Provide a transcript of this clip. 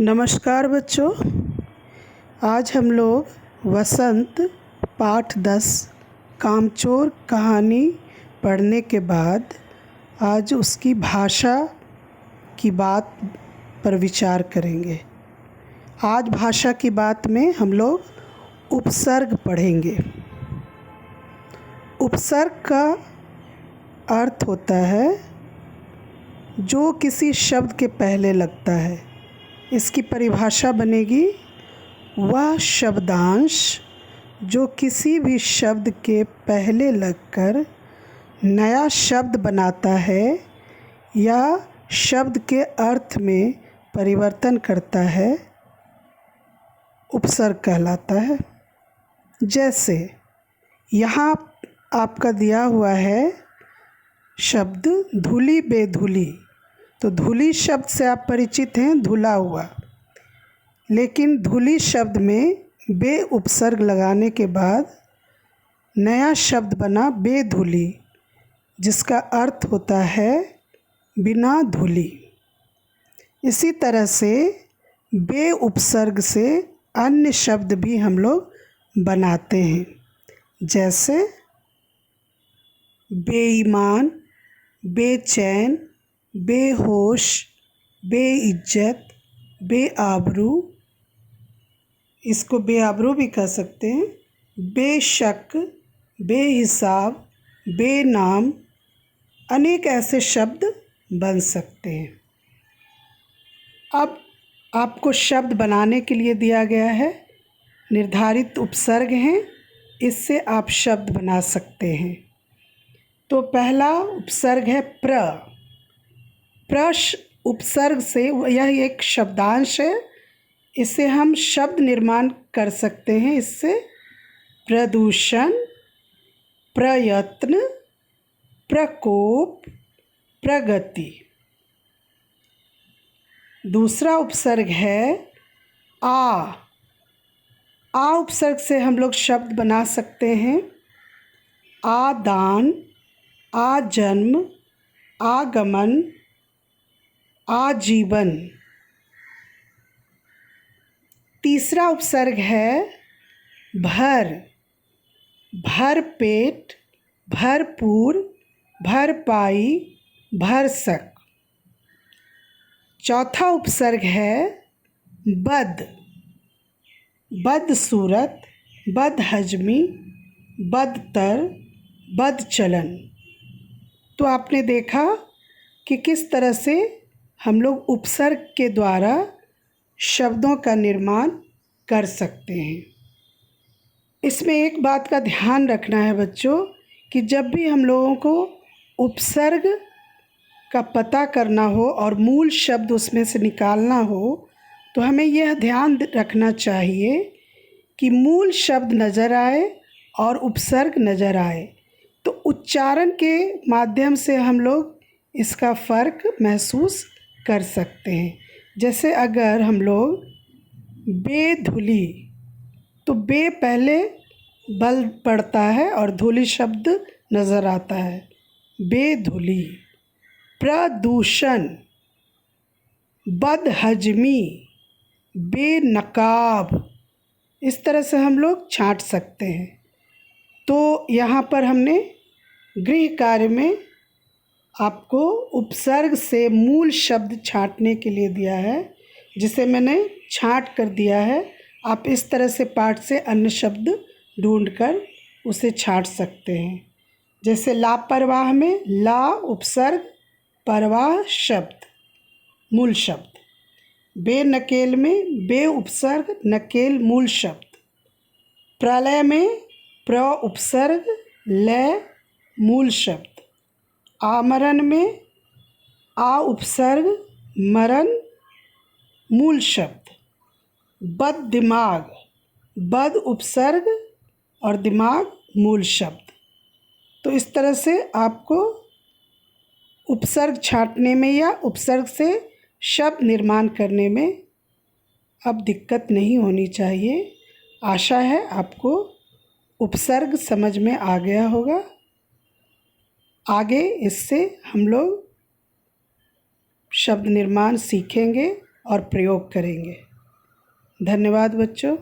नमस्कार बच्चों। आज हम लोग वसंत पाठ 10 कामचोर कहानी पढ़ने के बाद आज उसकी भाषा की बात पर विचार करेंगे। आज भाषा की बात में हम लोग उपसर्ग पढ़ेंगे। उपसर्ग का अर्थ होता है जो किसी शब्द के पहले लगता है। इसकी परिभाषा बनेगी वह शब्दांश जो किसी भी शब्द के पहले लगकर नया शब्द बनाता है या शब्द के अर्थ में परिवर्तन करता है, उपसर्ग कहलाता है। जैसे यहाँ आपका दिया हुआ है शब्द धूली बेधूली। तो धूली शब्द से आप परिचित हैं, धुला हुआ। लेकिन धूली शब्द में बे उपसर्ग लगाने के बाद नया शब्द बना बेधूली, जिसका अर्थ होता है बिना धूली। इसी तरह से बे उपसर्ग से अन्य शब्द भी हम लोग बनाते हैं। जैसे बेईमान, बेचैन, बेहोश, बेइज्जत, बेआबरू, इसको बेआबरू भी कह सकते हैं, बेशक, बेहिसाब, बेनाम, अनेक ऐसे शब्द बन सकते हैं। अब आपको शब्द बनाने के लिए दिया गया है, निर्धारित उपसर्ग हैं, इससे आप शब्द बना सकते हैं। तो पहला उपसर्ग है प्र। उपसर्ग से यह एक शब्दांश है, इससे हम शब्द निर्माण कर सकते हैं। इससे प्रदूषण, प्रयत्न, प्रकोप, प्रगति। दूसरा उपसर्ग है आ। उपसर्ग से हम लोग शब्द बना सकते हैं आदान, आजन्म, आगमन, आजीवन। तीसरा उपसर्ग है भर। भरपेट, भरपूर, भरपाई, भरसक। चौथा उपसर्ग है बद। बदसूरत, बदहजमी, बदतर, बदचलन। तो आपने देखा कि किस तरह से हम लोग उपसर्ग के द्वारा शब्दों का निर्माण कर सकते हैं। इसमें एक बात का ध्यान रखना है बच्चों कि जब भी हम लोगों को उपसर्ग का पता करना हो और मूल शब्द उसमें से निकालना हो, तो हमें यह ध्यान रखना चाहिए कि मूल शब्द नज़र आए और उपसर्ग नज़र आए। तो उच्चारण के माध्यम से हम लोग इसका फ़र्क महसूस कर सकते हैं। जैसे अगर हम लोग बेधुली, तो बे पहले बल पड़ता है और धूली शब्द नज़र आता है, बेधुली। प्रदूषण, बदहजमी, बेनकाब, इस तरह से हम लोग छांट सकते हैं। तो यहाँ पर हमने गृह कार्य में आपको उपसर्ग से मूल शब्द छांटने के लिए दिया है, जिसे मैंने छांट कर दिया है। आप इस तरह से पाठ से अन्य शब्द ढूंढकर उसे छांट सकते हैं। जैसे लापरवाह में ला उपसर्ग, परवाह शब्द, मूल शब्द। बेनकेल में बे उपसर्ग, नकेल मूल शब्द। प्रलय में प्र उपसर्ग, लय मूल शब्द। आमरण में आ उपसर्ग, मरण मूल शब्द। बद दिमाग, बद उपसर्ग और दिमाग मूल शब्द। तो इस तरह से आपको उपसर्ग छांटने में या उपसर्ग से शब्द निर्माण करने में अब दिक्कत नहीं होनी चाहिए। आशा है आपको उपसर्ग समझ में आ गया होगा। आगे इससे हम लोग शब्द निर्माण सीखेंगे। और प्रयोग करेंगे। धन्यवाद बच्चों।